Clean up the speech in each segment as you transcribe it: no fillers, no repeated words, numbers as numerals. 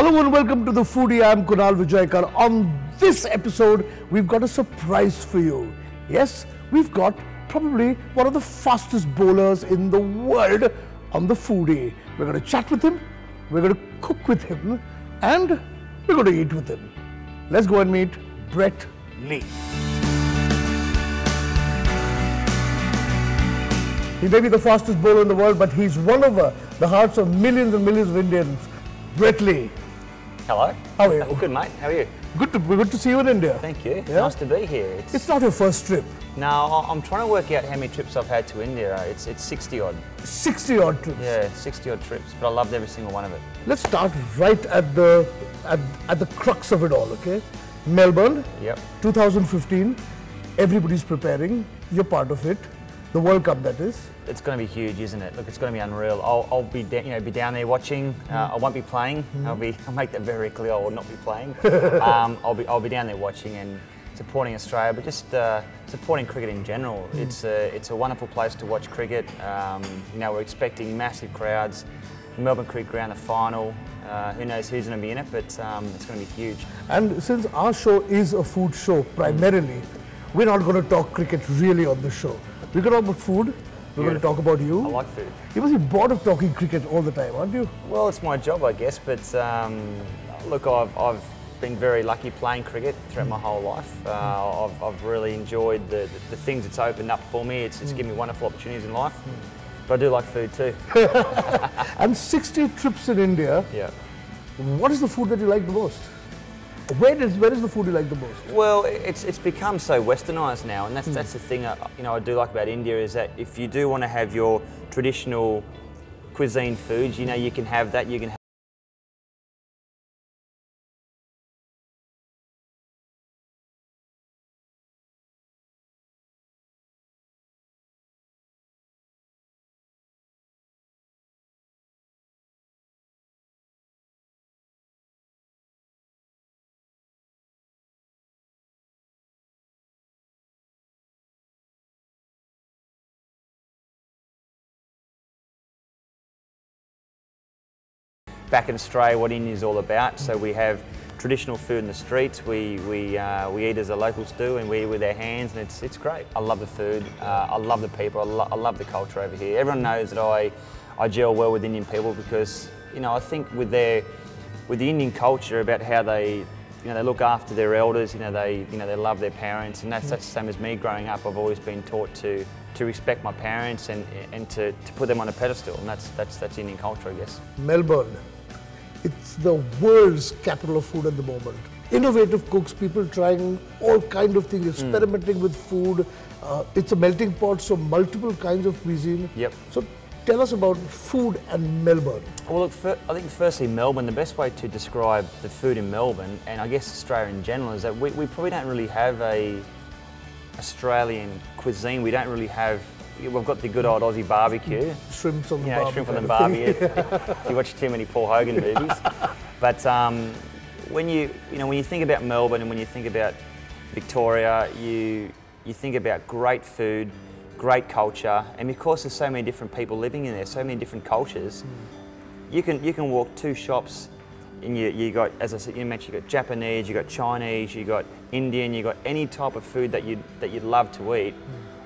Hello and welcome to the Foodie. I'm Kunal Vijaykar. On this episode, we've got a surprise for you. Yes, we've got probably one of the fastest bowlers in the world on the Foodie. We're going to chat with him, we're going to cook with him, and we're going to eat with him. Let's go and meet Brett Lee. He may be the fastest bowler in the world, but he's won over the hearts of millions and millions of Indians. Brett Lee. Hello. How are you? Good, mate. How are you? Good to see you in India. Thank you. Yeah? Nice to be here. It's not your first trip. No, I'm trying to work out how many trips I've had to India. It's 60 odd. 60 odd trips. Yeah, 60 odd trips, but I loved every single one of it. Let's start right at the crux of it all, okay? Melbourne. Yep. 2015. Everybody's preparing. You're part of it. The World Cup, that is. It's going to be huge, isn't it? Look, it's going to be unreal. I'll be down there watching. I won't be playing. I'll make that very clear. I will not be playing. I'll be down there watching and supporting Australia, but just supporting cricket in general. It's a wonderful place to watch cricket. We're expecting massive crowds. The Melbourne Cricket Ground, the final. Who knows who's going to be in it, but it's going to be huge. And since our show is a food show primarily, we're not going to talk cricket really on the show. We're going to talk about food. We're going to talk about you. I like food. You must be bored of talking cricket all the time, aren't you? Well, it's my job, I guess. But look, I've been very lucky playing cricket throughout my whole life. I've really enjoyed the things it's opened up for me. It's given me wonderful opportunities in life. But I do like food too. And 60 trips in India. Yeah. What is the food that you like the most? Where is the food you like the most? Well, it's become so westernised now, and that's the thing I do like about India is that if you do want to have your traditional cuisine foods, you can have that. You can back in Australia, what India's all about. So we have traditional food in the streets. We eat as the locals do, and we eat with our hands, and it's great. I love the food. I love the people. I love the culture over here. Everyone knows that I gel well with Indian people because I think with the Indian culture about how they they look after their elders. They love their parents, and that's the same as me growing up. I've always been taught to respect my parents and to put them on a pedestal, and that's Indian culture, I guess. Melbourne. It's the world's capital of food at the moment. Innovative cooks, people trying all kind of things, experimenting with food. It's a melting pot, so multiple kinds of cuisine. Yep. So tell us about food and Melbourne. Well, look, I think firstly Melbourne, the best way to describe the food in Melbourne, and I guess Australia in general, is that we probably don't really have a Australian cuisine. We don't really have. We've got the good old Aussie barbecue. Shrimps on the barbie. Shrimp on the barbie. If you watch too many Paul Hogan movies. But when you think about Melbourne and when you think about Victoria, you think about great food, great culture, and because there's so many different people living in there, so many different cultures, you can walk two shops and you got, as I said, you mentioned, you got Japanese, you got Chinese, you got Indian, you got any type of food that you'd love to eat.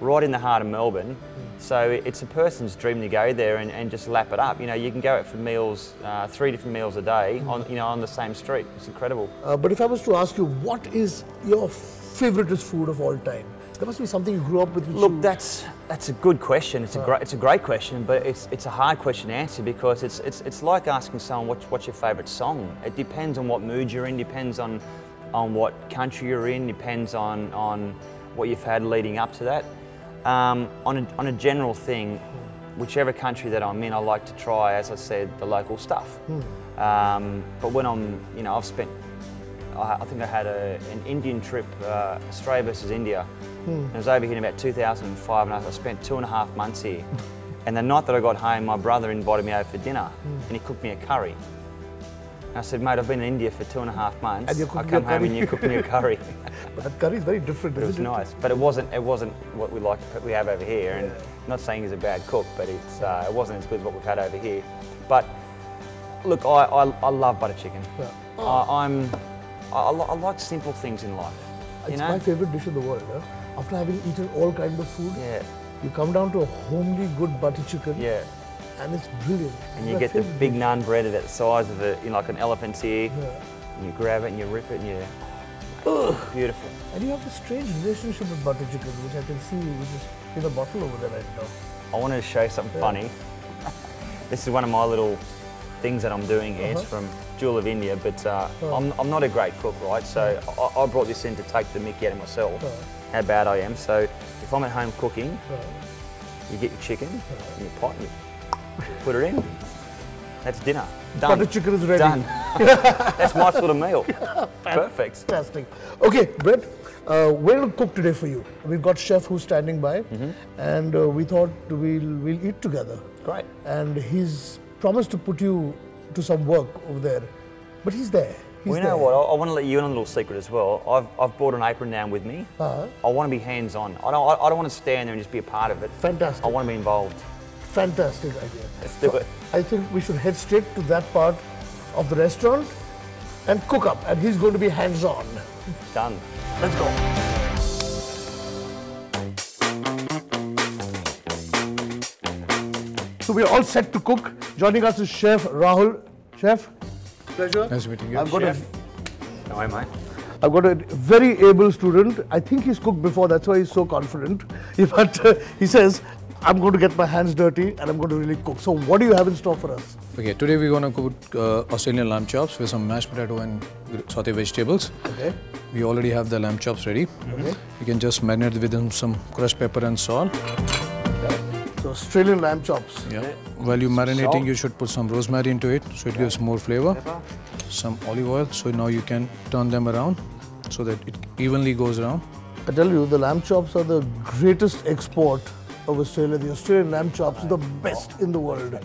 Right in the heart of Melbourne, so it's a person's dream to go there and just lap it up. You can go out for meals, 3 different meals a day on the same street. It's incredible. But if I was to ask you, what is your favourite food of all time? There must be something you grew up with. Look, that's a good question. It's a great question, but it's a hard question to answer because it's like asking someone what's your favourite song. It depends on what mood you're in. Depends on what country you're in. Depends on what you've had leading up to that. On a general thing, whichever country that I'm in, I like to try, as I said, the local stuff. But when I've spent, I think I had an Indian trip, Australia versus India. I was over here in about 2005, and I spent 2.5 months here. And the night that I got home, my brother invited me over for dinner, and he cooked me a curry. And I said, mate, I've been in India for 2.5 months. And I come home and you cook me a curry. But that curry is very different, It was nice, but it wasn't what we have over here. And I'm not saying he's a bad cook, but it wasn't as good as what we've had over here. But Look, I love butter chicken. Yeah. I like simple things in life. It's my favorite dish in the world. Huh? After having eaten all kinds of food, Yeah. you come down to a homely good butter chicken. Yeah. And it's brilliant. And you get the big naan bread about the size of like an elephant's ear. Yeah. And you grab it and you rip it and you... Beautiful. And you have this strange relationship with butter chicken, which I can see, which is in a bottle over there right now. I wanted to show you something funny. This is one of my little things that I'm doing here. It's from Jewel of India, but I'm not a great cook, right? So I brought this in to take the mickey out of myself, how bad I am. So if I'm at home cooking, you get your chicken in your pot and you put it in. That's dinner. Done. Butter chicken is ready. Done. That's my sort of meal. Perfect. Fantastic. Okay, Brett, we're going to cook today for you. We've got chef who's standing by, and we thought we'll eat together. Great. And he's promised to put you to some work over there, but he's there. Well, you know what? I want to let you in a little secret as well. I've brought an apron down with me. I want to be hands-on. I don't want to stand there and just be a part of it. Fantastic. I want to be involved. Fantastic idea. Let's do it. I think we should head straight to that part of the restaurant and cook up, and he's going to be hands-on. Done. Let's go. So we're all set to cook. Joining us is Chef Rahul. Chef, pleasure. Nice meeting you. I've got No, mate. I've got a very able student. I think he's cooked before, that's why he's so confident. But he says, I'm going to get my hands dirty and I'm going to really cook. So what do you have in store for us? Okay, today we're going to cook Australian lamb chops with some mashed potato and sauté vegetables. Okay. We already have the lamb chops ready. You can just marinate with them some crushed pepper and salt. So Australian lamb chops. Yeah. While you're marinating, you should put some rosemary into it so it gives more flavor. Pepper. Some olive oil, so now you can turn them around so that it evenly goes around. I tell you, the lamb chops are the greatest export of Australia. The Australian lamb chops are the best in the world.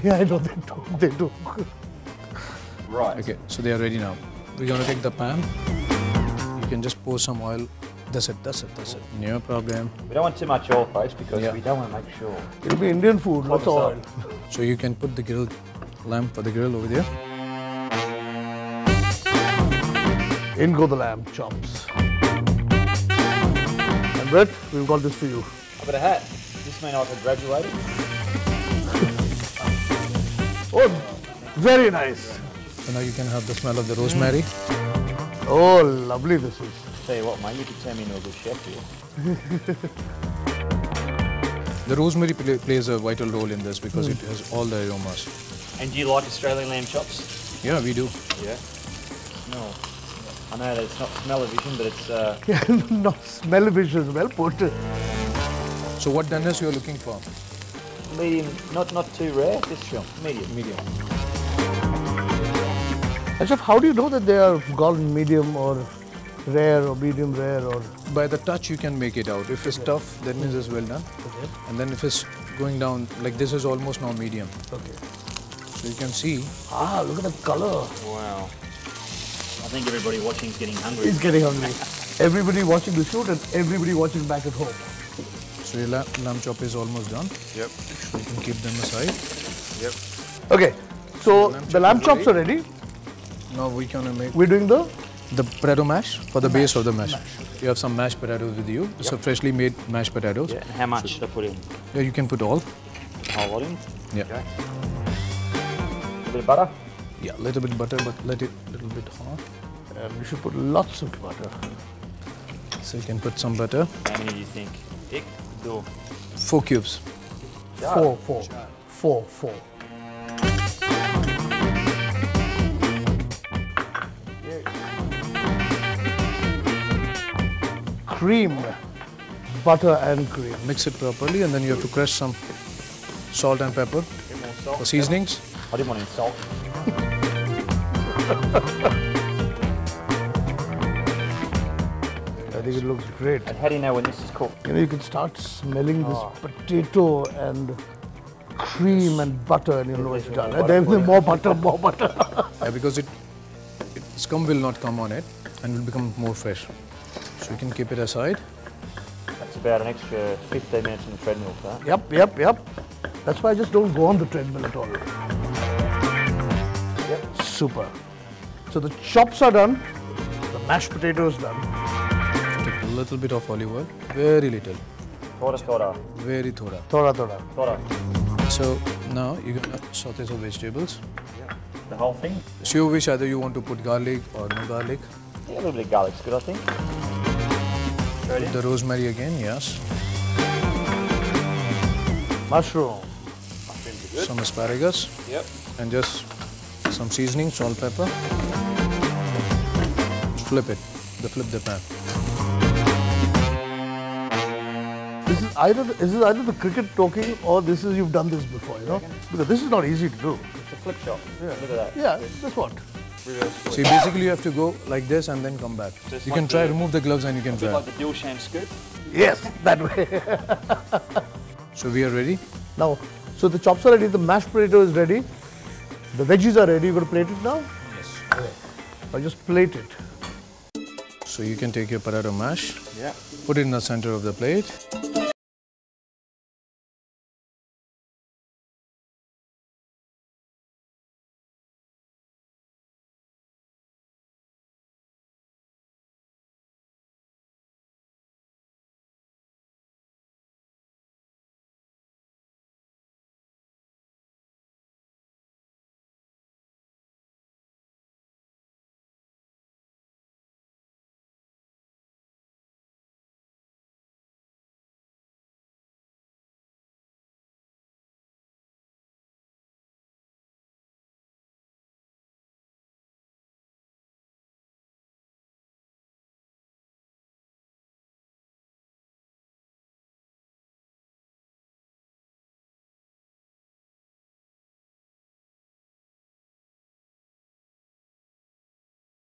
Yeah, I know they do. Right. Okay, so they are ready now. We're going to take the pan. You can just pour some oil. That's it. No problem. We don't want too much oil, folks, because we don't want to make sure. It'll be Indian food, lots of oil. So you can put the grilled lamb for the grill over there. In go the lamb chops. And Brett, we've got this for you. I've got a hat. Does this mean I could graduate? Oh, very nice. So now you can have the smell of the rosemary. Oh, lovely this is. Tell you what, mate, you could turn me into a good chef here. The rosemary plays a vital role in this because it has all the aromas. And do you like Australian lamb chops? Yeah, we do. Yeah. Smell. I know that it's not smell-o-vision, but it's... Yeah, not smell-o-vision, well put. So what doneness you are looking for? Medium, not too rare, just medium. Medium. And Chef, how do you know that they are golden medium or rare or medium rare or? By the touch you can make it out. If it's tough, that means it's well done. Okay. And then if it's going down, like this is almost now medium. Okay. So you can see. Ah, look at the color. Wow. I think everybody watching is getting hungry. He's getting hungry. Everybody watching the shoot and everybody watching back at home. So your lamb chop is almost done. Yep. So you can keep them aside. Yep. Okay. So the lamb chops are ready. Now we can make. We're doing the potato mash for the base of the mash. You have some mashed potatoes with you. It's a freshly made mashed potatoes. Yeah. And how much should I put in? Yeah, you can put all. Whole lot in? Yeah. Okay. A bit of butter? Yeah, a little bit butter, but let it a little bit hot. And we should put lots of butter. So you can put some butter. How many do you think? Dick? Do. 4 cubes. Four. Cream, butter and cream. Mix it properly and then you have to crush some salt and pepper for seasonings. I didn't want any salt. I think it looks great. And how do you know when this is cooked? You know, you can start smelling this potato and cream and butter and you know it's done. And then more butter. Yeah, because scum will not come on it and will become more fresh. So you can keep it aside. That's about an extra 15 minutes on the treadmill for that. Yep. That's why I just don't go on the treadmill at all. super. So the chops are done, the mashed potato is done. Take a little bit of olive oil, very little. Thoda. Very thoda. Thoda. So now you're gonna saute some vegetables. The whole thing? So you wish either you want to put garlic or no garlic. Yeah, a little bit of garlic's good, I think. Put the rosemary again, yes. Mushroom. Some asparagus. Yep. And just some seasoning, salt, pepper. Flip the pan. This is either the cricket talking or this is you've done this before, you know? Because this is not easy to do. It's a flip shot. Yeah. Look at that. Yeah, that's what. See, basically you have to go like this and then come back. Just You like can try, the- remove the gloves and you can try. Like the Dilshan scoop. Yes, that way. So we are ready. Now, so the chops are ready, the mashed potato is ready, the veggies are ready. You're going to plate it now? Yes. Okay. I'll just plate it. So you can take your potato mash, Yeah. put it in the center of the plate.